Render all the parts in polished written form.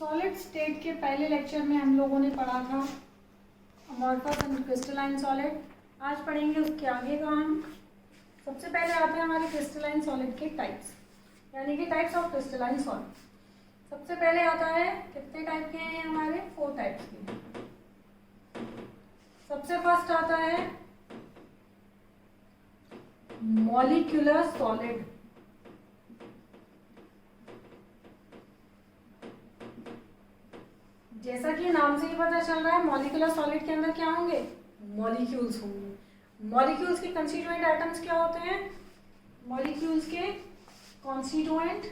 Solid state के पहले lecture में हम लोगों ने पढ़ा था अमॉर्फस एंड क्रिस्टलाइन सॉलिड। आज पढ़ेंगे उसके आगे का हम। सबसे पहले आते हैं हमारे क्रिस्टलाइन सॉलिड के टाइप्स, यानी कि टाइप्स ऑफ क्रिस्टलाइन सॉलिड। सबसे पहले आता है, कितने टाइप के हैं हमारे? 4 टाइप्स के। सबसे फर्स्ट आता है मॉलिक्यूलर सॉलिड। जैसा कि नाम से ही पता चल रहा है, मॉलिक्यूलर सॉलिड के अंदर क्या होंगे? मॉलिक्यूल्स होंगे। मॉलिक्यूल्स के कंस्टिट्यूएंट एटम्स क्या होते हैं? मॉलिक्यूल्स के कॉन्स्टिट्यूएंट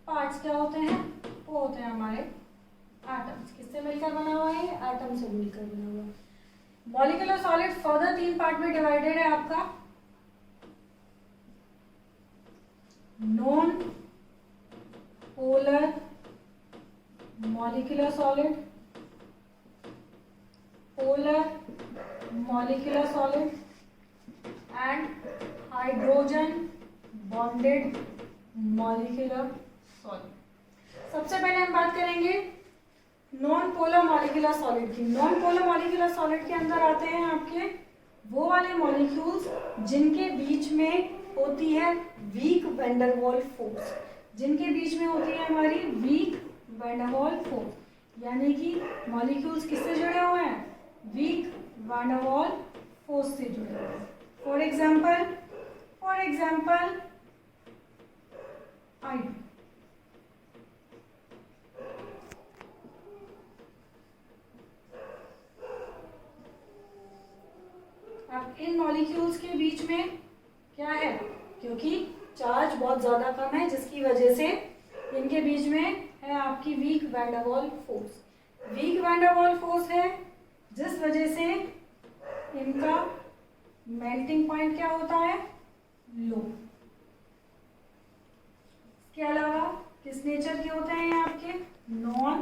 पार्ट्स क्या होते हैं? वो होते हैं हमारे एटम्स। किससे मिलकर बना हुआ है? एटम से मिलकर बना हुआ है। मॉलिक्यूलर सॉलिड फर्दर 3 पार्ट में डिवाइडेड है आपका। Non polar molecular solid, polar molecular solid and hydrogen bonded molecular solid। सबसे पहले हम बात करेंगे नॉन पोलर मॉलिक्यूलर सॉलिड की। नॉन पोलर मॉलिक्यूलर सॉलिड के अंदर आते हैं आपके वो वाले मॉलिक्यूल्स जिनके बीच में होती है weak van der Waals force, जिनके बीच में होती है हमारी weak van der Waals force, यानी कि मॉलिक्यूल्स किससे जुड़े हुए हैं? Weak van der Waals force से जुड़े हुए हैं। For example I2। अब इन मॉलिक्यूल्स के बीच में क्या है? क्योंकि चार्ज बहुत ज्यादा कम है, जिसकी वजह से इनके बीच में है आपकी weak van der Waals force. Weak van der Waals force है जिस वजह से इनका मेल्टिंग पॉइंट क्या होता है? लो। इसके अलावा किस नेचर के होते हैं ये आपके? Non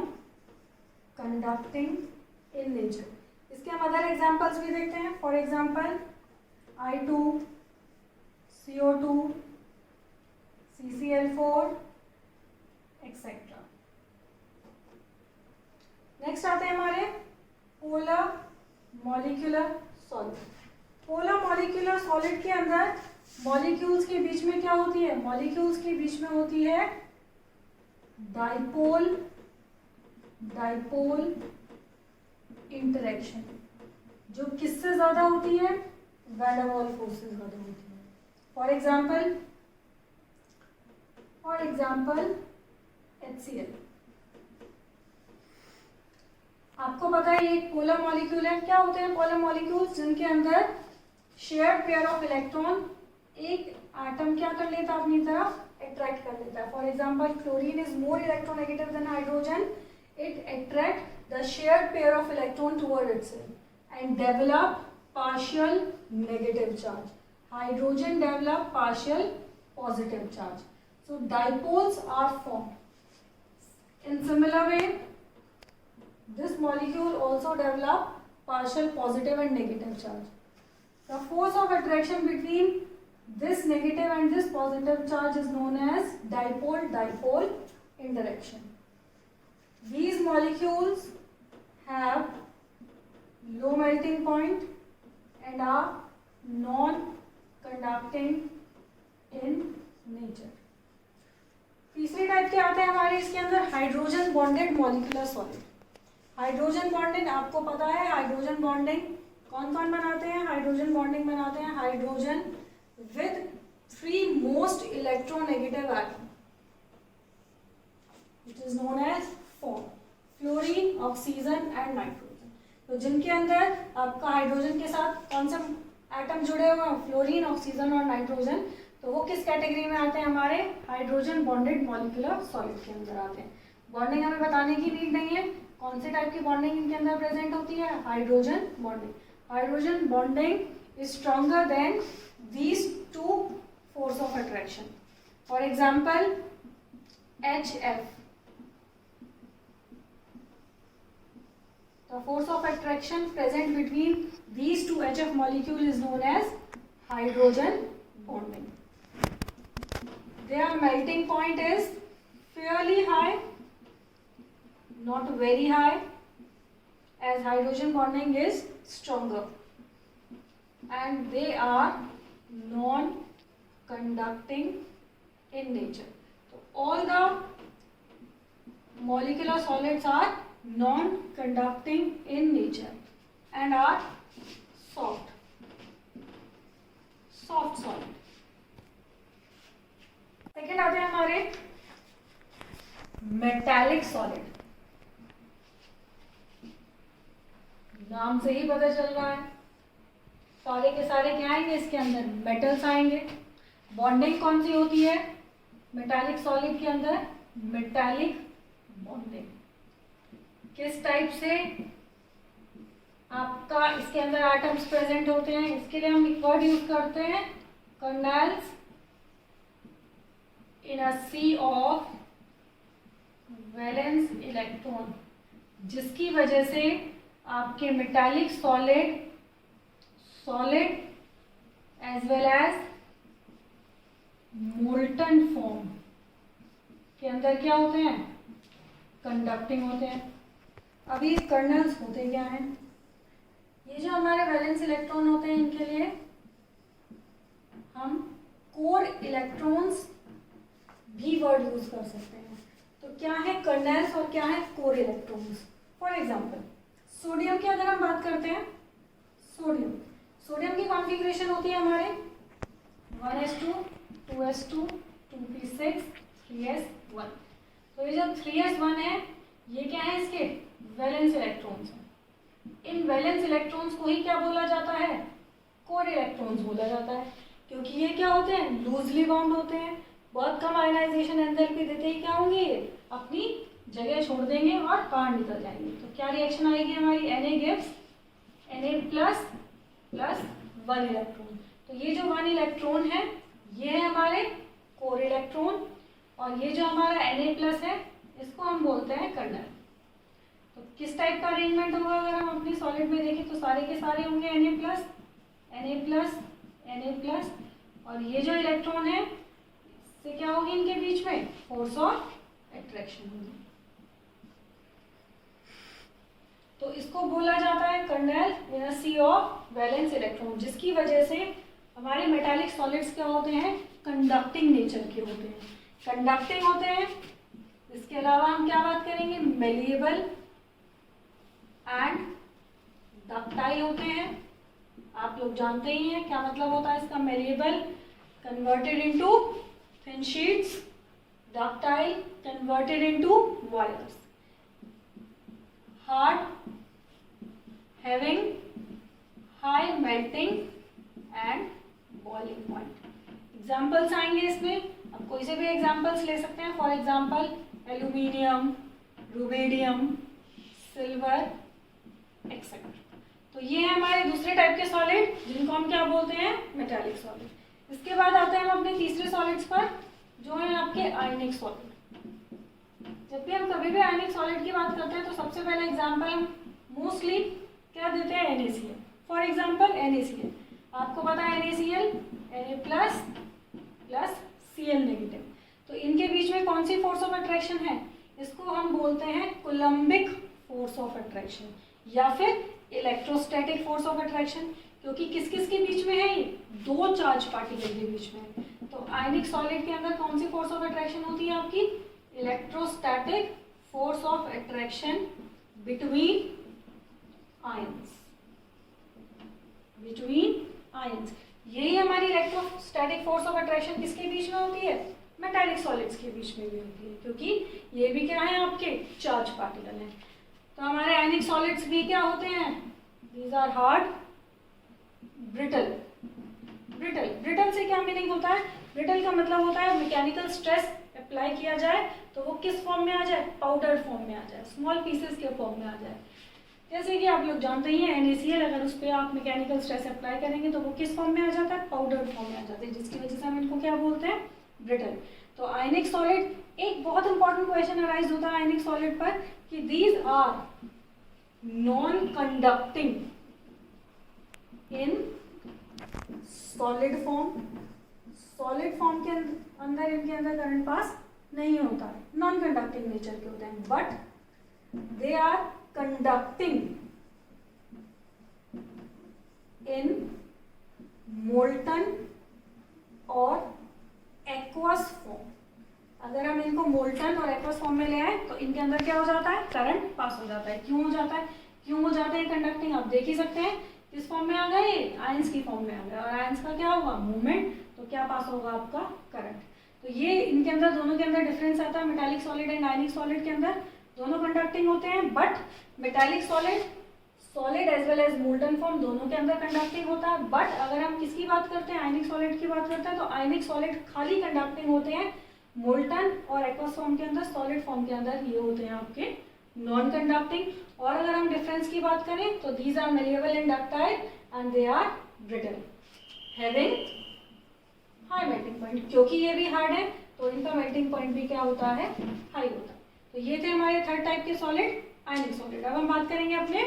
conducting in nature. इसके हम अदर एग्जांपल्स भी देखते हैं। For example I2, CO2, CCl4 etcetera. Next आते हैं हमारे polar molecular solid. Polar molecular solid के अंदर मॉलिक्यूल्स के बीच में क्या होती है? मॉलिक्यूल्स के बीच में होती है डाइपोल इंटरेक्शन, जो किससे ज्यादा होती है? वैन डर वाल्स फोर्स से ज्यादा होती है। For example HCl। आपको पता है ये एक पोलर मॉलिक्यूल है। क्या होते हैं पोलर मॉलिक्यूल्स? जिनके अंदर शेयर्ड पेयर ऑफ इलेक्ट्रॉन एक एटम क्या कर लेता है? अपनी तरफ अट्रैक्ट कर लेता है। For example chlorine is more electronegative than hydrogen. It attract the shared pair of electron toward itself and develop partial negative charge. Hydrogen develop partial positive charge. So dipoles are formed. In similar way, this molecule also develop partial positive and negative charge. The force of attraction between this negative and this positive charge is known as dipole-dipole interaction. These molecules have low melting point and are non-conducting in nature. तीसरी type के आते हैं हमारे इसके अंदर hydrogen bonded molecular solid. Hydrogen bonding आपको पता है, हाइड्रोजन बॉन्डिंग कौन कौन बनाते हैं? हाइड्रोजन बॉन्डिंग बनाते हैं hydrogen with 3 most electronegative atom, which is known as form, fluorine, oxygen and nitrogen. तो जिनके अंदर आपका हाइड्रोजन के साथ कौन सा एटम जुड़े हुए हैं? फ्लोरीन, ऑक्सीजन और नाइट्रोजन। तो वो किस कैटेगरी में आते हैं? हमारे हाइड्रोजन बॉन्डेड मॉलिक्यूलर सॉलिड के अंदर आते हैं। बॉन्डिंग हमें बताने की नीड नहीं है, कौन से टाइप की बॉन्डिंग इनके अंदर प्रेजेंट होती है? Hydrogen bonding. Hydrogen bonding is stronger than these 2 force of attraction. For example HF। The force of attraction present between these 2 HF molecule is known as hydrogen bonding. Their melting point is fairly high, not very high, as hydrogen bonding is stronger, and they are non-conducting in nature. So all the molecular solids are non-conducting in nature and are soft solid. Second आते हैं हमारे metallic solid. नाम से ही पता चल रहा है सारे के सारे क्या आएंगे इसके अंदर, मेटल्स आएंगे. बॉन्डिंग कौन सी होती है मेटालिक सॉलिड के अंदर, मेटालिक बॉन्डिंग. किस टाइप से आपका इसके अंदर एटम्स प्रेजेंट होते हैं, इसके लिए हम एक वर्ड यूज करते हैं kernels in a sea of valence electron, जिसकी वजह से आपके metallic solid as well as molten form के अंदर क्या होते हैं, कंडक्टिंग होते हैं. अभी कर्नल्स होते क्या हैं, ये जो हमारे वैलेंस इलेक्ट्रॉन होते हैं इनके लिए हम कोर इलेक्ट्रॉन्स भी वर्ड यूज कर सकते हैं. तो क्या है कर्नेल्स और क्या है core electrons. For example sodium की अगर हम बात करते हैं, सोडियम की कॉन्फ़िगरेशन होती है हमारे 1s2 2s2 2p6 3s1. तो ये जो 3s1 है ये क्या है, इसके वैलेंस इलेक्ट्रॉन्स हैं. इन वैलेंस इलेक्ट्रॉन्स को ही क्या बोला जाता है, कोर इलेक्ट्रॉन्स बोला जाता है, क्योंकि ये क्या होते हैं, लूजली बाउंड होते हैं. बहुत कम आयनाइजेशन एंथैल्पी देते ही क्या होंगे, अपनी जगह छोड़ देंगे और बाहर निकल जाएंगे. तो क्या रिएक्शन आएगी हमारी, Na gives Na plus 1 electron. तो ये जो 1 इलेक्ट्रॉन है ये है हमारे कोर इलेक्ट्रॉन, और ये जो हमारा Na है इसको हम बोलते हैं कर्नल. तो किस टाइप का अरेंजमेंट होगा, अगर हम अपनी सॉलिड में देखें तो सारे के सारे होंगे Na प्लस, और ये जो इलेक्ट्रॉन है तो क्या होगी इनके बीच में, फोर्स ऑफ अट्रैक्शन होगी. तो इसको बोला जाता है kernel in a sea of valence electron, जिसकी वजह से हमारे मेटालिक सॉलिड्स क्या होते हैं, कंडक्टिंग नेचर के होते हैं, कंडक्टिंग होते हैं. इसके अलावा हम क्या बात करेंगे, मेलिएबल एंड डक्टाइल होते हैं. आप लोग जानते ही हैं क्या मतलब होता है इसका, malleable converted into thin sheets, ductile converted into wires, hard having high melting and boiling point. Examples आएंगे इसमें, आप कोई से भी एग्जाम्पल्स ले सकते हैं. For example aluminium, rubidium, silver etcetera. तो ये है हमारे दूसरे टाइप के सॉलिड जिनको हम क्या बोलते हैं, मेटालिक सॉलिड. इसके बाद आते हैं हम अपने तीसरे सॉलिड्स पर जो है आपके आयनिक सॉलिड. जब भी हम कभी भी आयनिक सॉलिड की बात करते हैं तो सबसे पहले एग्जांपल हम मोस्टली क्या देते हैं, NaCl. फॉर एग्जांपल NaCl, आपको पता है NaCl Na plus Cl negative. तो इनके बीच में कौन सी फोर्स ऑफ अट्रैक्शन है, इसको हम बोलते हैं कोलम्बिक फोर्स ऑफ अट्रैक्शन या फिर इलेक्ट्रोस्टैटिक फोर्स ऑफ अट्रैक्शन, क्योंकि किस किस के बीच में है, ये दो चार्ज पार्टिकल के बीच में. तो आयनिक सॉलिड के अंदर कौन सी फोर्स ऑफ अट्रैक्शन होती है आपकी, electrostatic force of attraction between ions. यही हमारी इलेक्ट्रोस्टैटिक फोर्स ऑफ अट्रैक्शन किसके बीच में होती है, मेटालिक सॉलिड्स के बीच में भी होती है, क्योंकि ये भी क्या है आपके चार्ज पार्टिकल हैं. तो हमारे आयनिक सॉलिड्स भी क्या होते हैं, दीज आर हार्ड, ब्रिटल से क्या मीनिंग होता है, ब्रिटल का मतलब होता है मैकेनिकल स्ट्रेस अप्लाई किया जाए तो वो किस फॉर्म में आ जाए, पाउडर फॉर्म में आ जाए, स्मॉल पीसेस के फॉर्म में आ जाए. जैसे कि आप लोग जानते ही हैं NaCl, अगर उस पर आप मैकेनिकल स्ट्रेस अप्लाई करेंगे तो वो किस फॉर्म में आ जाता है, पाउडर फॉर्म में आ जाता है, जिसकी वजह से हम इनको क्या बोलते हैं, ब्रिटल. तो आयनिक सॉलिड, एक बहुत इंपॉर्टेंट क्वेश्चन अराइज होता है आयनिक सॉलिड पर कि these are non conducting in solid form के अंदर इनके अंदर करंट पास नहीं होता है, नॉन कंडक्टिंग नेचर के होते हैं. But they are conducting in molten और एक्वस फॉर्म। अगर हम इनको मोल्टन और एक्वस फॉर्म में ले आए तो इनके अंदर क्या हो जाता है, करंट पास हो जाता है। क्यों हो जाता है, क्यों हो जाता है कंडक्टिंग, आप देख ही सकते हैं किस फॉर्म में आ गए, आयंस की फॉर्म में आ गए, और आयंस का क्या होगा, मूवमेंट, तो क्या पास होगा आपका, करंट। तो ये इनके अंदर, दोनों के अंदर डिफरेंस आता है, metallic solid and ionic solid के अंदर दोनों कंडक्टिंग होते हैं, but metallic solid, solid as well as molten form दोनों के अंदर कंडक्टिंग होता है। बट अगर हम किसकी बात करते हैं, आयनिक सॉलिड की बात करते हैं, तो आयनिक सॉलिड खाली कंडक्टिंग होते हैं, मोल्टन और एक्वस फॉर्म के अंदर, सॉलिड फॉर्म के अंदर ये होते हैं आपके नॉन कंडक्टिंग। और अगर हम डिफरेंस की बात करें तो these are malleable in ductile and they are brittle having high melting point. क्योंकि ये भी हार्ड है तो इनका मेल्टिंग पॉइंट भी क्या होता है, हाई होता है। तो ये थे हमारे थर्ड टाइप के सॉलिड, आयनिक सॉलिड। अब हम बात करेंगे अपने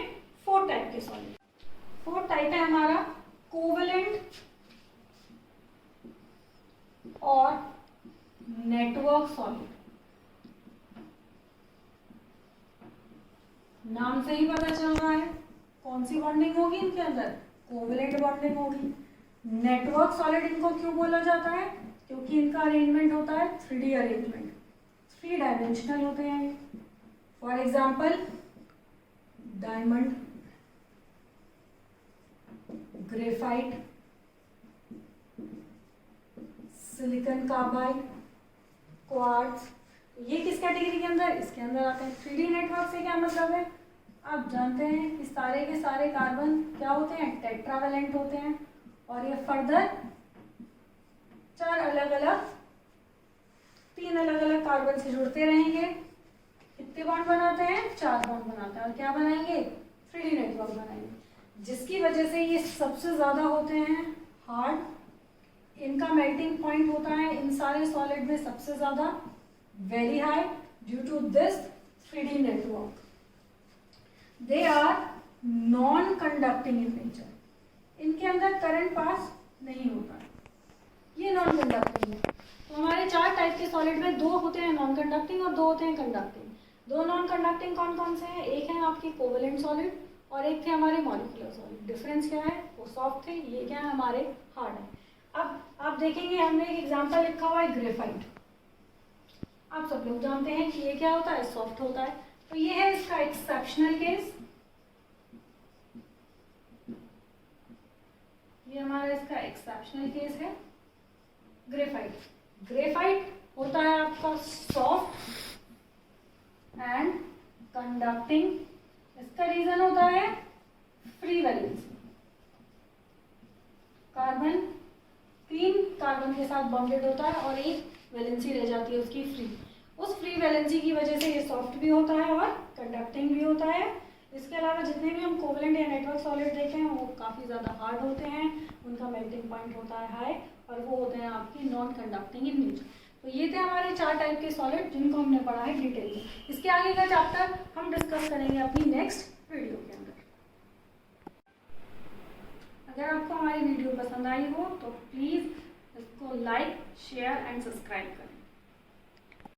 फोर्थ टाइप के सॉलिड। फोर्थ टाइप है हमारा कोवलेंट और नेटवर्क सॉलिड। नाम से ही पता चल रहा है कौन सी बॉन्डिंग होगी इनके अंदर, कोवलेंट बॉन्डिंग होगी। नेटवर्क सॉलिड इनको क्यों बोला जाता है, क्योंकि इनका अरेंजमेंट होता है 3D अरेंजमेंट, 3 डायमेंशनल होते हैं। For example diamond, graphite, silicon carbide, quartz, ये किस कैटेगरी के अंदर, इसके अंदर आते हैं। 3D नेटवर्क से क्या मतलब है, आप जानते हैं कि सारे के सारे कार्बन क्या होते हैं, टेट्रावेलेंट होते हैं, और ये फर्दर 3 अलग अलग कार्बन से जुड़ते रहेंगे। कितने बॉन्ड बनाते हैं, 4 बॉन्ड बनाते हैं, और क्या बनाएंगे, 3D नेटवर्क बनाएंगे, जिसकी वजह से ये सबसे ज्यादा होते हैं हार्ड। इनका मेल्टिंग पॉइंट होता है इन सारे सॉलिड में सबसे ज्यादा, very high, due to this 3D network. They are non conducting in nature, इनके अंदर करंट पास नहीं होता है, ये नॉन कंडक्टिंग है। तो हमारे 4 टाइप के सॉलिड में 2 होते हैं नॉन कंडक्टिंग और 2 होते हैं कंडक्टिंग। 2 नॉन कंडक्टिंग कौन कौन से हैं, एक है आपके कोवेलेंट सॉलिड और एक थे हमारे मॉलिक्यूलर सॉलिड। डिफरेंस क्या है, वो सॉफ्ट थे, ये क्या है, हमारे हार्ड है। अब आप देखेंगे हमने एक एग्जाम्पल लिखा हुआ है ग्रेफाइट, आप सब लोग जानते हैं कि ये क्या होता है, सॉफ्ट होता है। तो ये है इसका एक्सेप्शनल केस, ये हमारा इसका एक्सेप्शनल केस है ग्रेफाइट। ग्रेफाइट होता है आपका सॉफ्ट एंड कंडक्टिंग, इसका रीजन होता है फ्री वैलेंसी। कार्बन 3 कार्बन के साथ बॉन्डेड होता है और एक वैलेंसी रह जाती है उसकी फ्री। उस फ्री वैलेंसी की वजह से ये सॉफ्ट भी होता है और कंडक्टिंग भी होता है। इसके अलावा जितने भी हम कोवेलेंट या नेटवर्क सॉलिड देखे हैं वो काफ़ी ज़्यादा हार्ड होते हैं, उनका मेल्टिंग पॉइंट होता है हाई, और वो होते हैं आपकी नॉन कंडक्टिंग इन नेचर। तो ये थे हमारे 4 टाइप के सॉलिड जिनको हमने पढ़ा है डिटेल में। इसके आगे का चैप्टर हम डिस्कस करेंगे अपनी नेक्स्ट वीडियो के अंदर। अगर आपको हमारी वीडियो पसंद आई हो तो प्लीज़ इसको लाइक, शेयर एंड सब्सक्राइब करें।